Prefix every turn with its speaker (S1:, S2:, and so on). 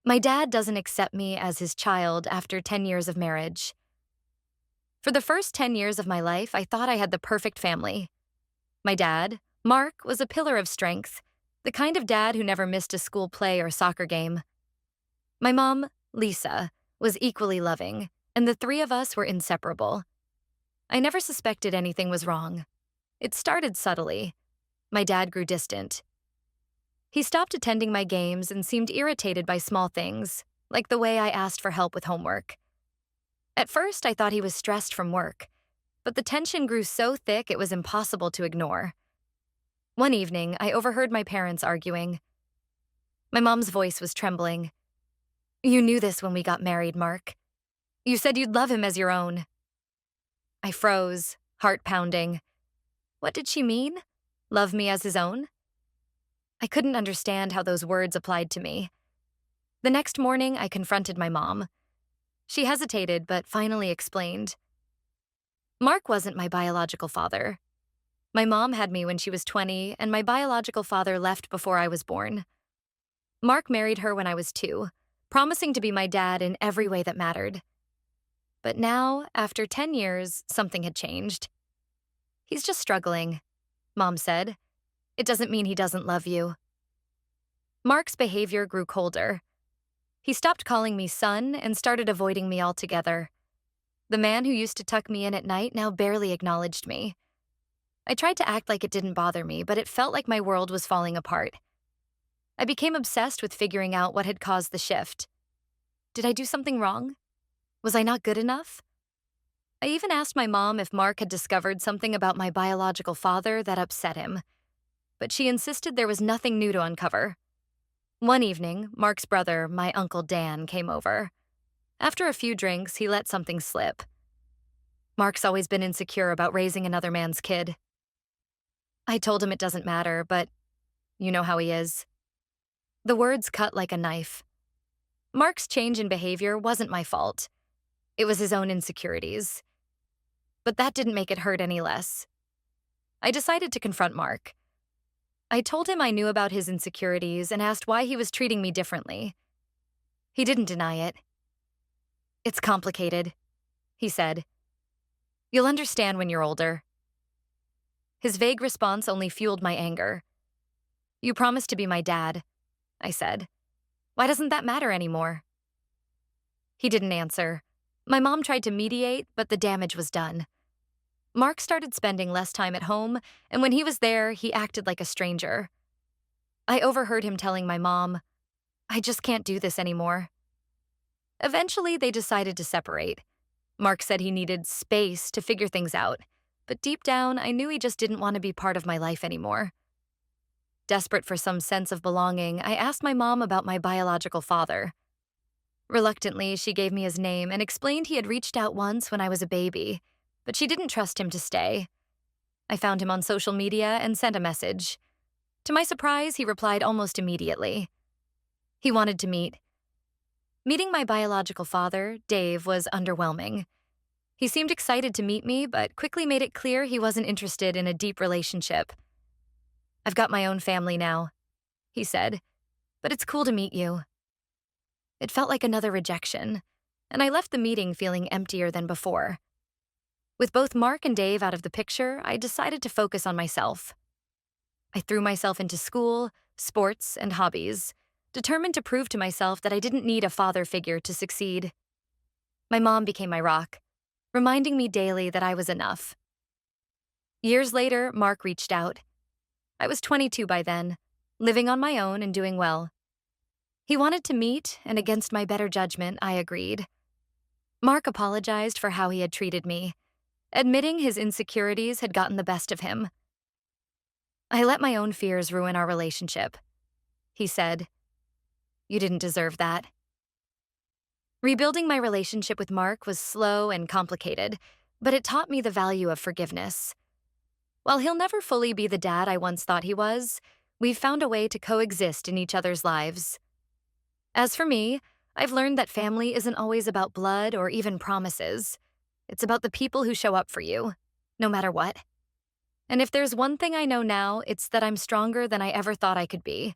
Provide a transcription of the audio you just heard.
S1: My dad doesn't accept me as his child after 10 years of marriage. For the first 10 years of my life, I thought I had the perfect family. My dad, Mark, was a pillar of strength, the kind of dad who never missed a school play or soccer game. My mom, Lisa, was equally loving, and the three of us were inseparable. I never suspected anything was wrong. It started subtly. My dad grew distant. He stopped attending my games and seemed irritated by small things, like the way I asked for help with homework. At first, I thought he was stressed from work, but the tension grew so thick it was impossible to ignore. One evening, I overheard my parents arguing. My mom's voice was trembling. "You knew this when we got married, Mark. You said you'd love him as your own." I froze, heart pounding. What did she mean? Love me as his own? I couldn't understand how those words applied to me. The next morning, I confronted my mom. She hesitated, but finally explained. Mark wasn't my biological father. My mom had me when she was 20, and my biological father left before I was born. Mark married her when I was 2, promising to be my dad in every way that mattered. But now, after 10 years, something had changed. "He's just struggling," Mom said. "It doesn't mean he doesn't love you." Mark's behavior grew colder. He stopped calling me son and started avoiding me altogether. The man who used to tuck me in at night now barely acknowledged me. I tried to act like it didn't bother me, but it felt like my world was falling apart. I became obsessed with figuring out what had caused the shift. Did I do something wrong? Was I not good enough? I even asked my mom if Mark had discovered something about my biological father that upset him, but she insisted there was nothing new to uncover. One evening, Mark's brother, my Uncle Dan, came over. After a few drinks, he let something slip. "Mark's always been insecure about raising another man's kid." I told him it doesn't matter, but you know how he is. The words cut like a knife. Mark's change in behavior wasn't my fault. It was his own insecurities. But that didn't make it hurt any less. I decided to confront Mark. I told him I knew about his insecurities and asked why he was treating me differently. He didn't deny it. "It's complicated," he said. "You'll understand when you're older." His vague response only fueled my anger. "You promised to be my dad," I said. "Why doesn't that matter anymore?" He didn't answer. My mom tried to mediate, but the damage was done. Mark started spending less time at home, and when he was there, he acted like a stranger. I overheard him telling my mom, "I just can't do this anymore." Eventually, they decided to separate. Mark said he needed space to figure things out, but deep down, I knew he just didn't want to be part of my life anymore. Desperate for some sense of belonging, I asked my mom about my biological father. Reluctantly, she gave me his name and explained he had reached out once when I was a baby, but she didn't trust him to stay. I found him on social media and sent a message. To my surprise, he replied almost immediately. He wanted to meet. Meeting my biological father, Dave, was underwhelming. He seemed excited to meet me, but quickly made it clear he wasn't interested in a deep relationship. "I've got my own family now," he said, "but it's cool to meet you." It felt like another rejection, and I left the meeting feeling emptier than before. With both Mark and Dave out of the picture, I decided to focus on myself. I threw myself into school, sports, and hobbies, determined to prove to myself that I didn't need a father figure to succeed. My mom became my rock, reminding me daily that I was enough. Years later, Mark reached out. I was 22 by then, living on my own and doing well. He wanted to meet, and against my better judgment, I agreed. Mark apologized for how he had treated me, admitting his insecurities had gotten the best of him. "I let my own fears ruin our relationship," he said. "You didn't deserve that." Rebuilding my relationship with Mark was slow and complicated, but it taught me the value of forgiveness. While he'll never fully be the dad I once thought he was, we've found a way to coexist in each other's lives. As for me, I've learned that family isn't always about blood or even promises. It's about the people who show up for you, no matter what. And if there's one thing I know now, it's that I'm stronger than I ever thought I could be.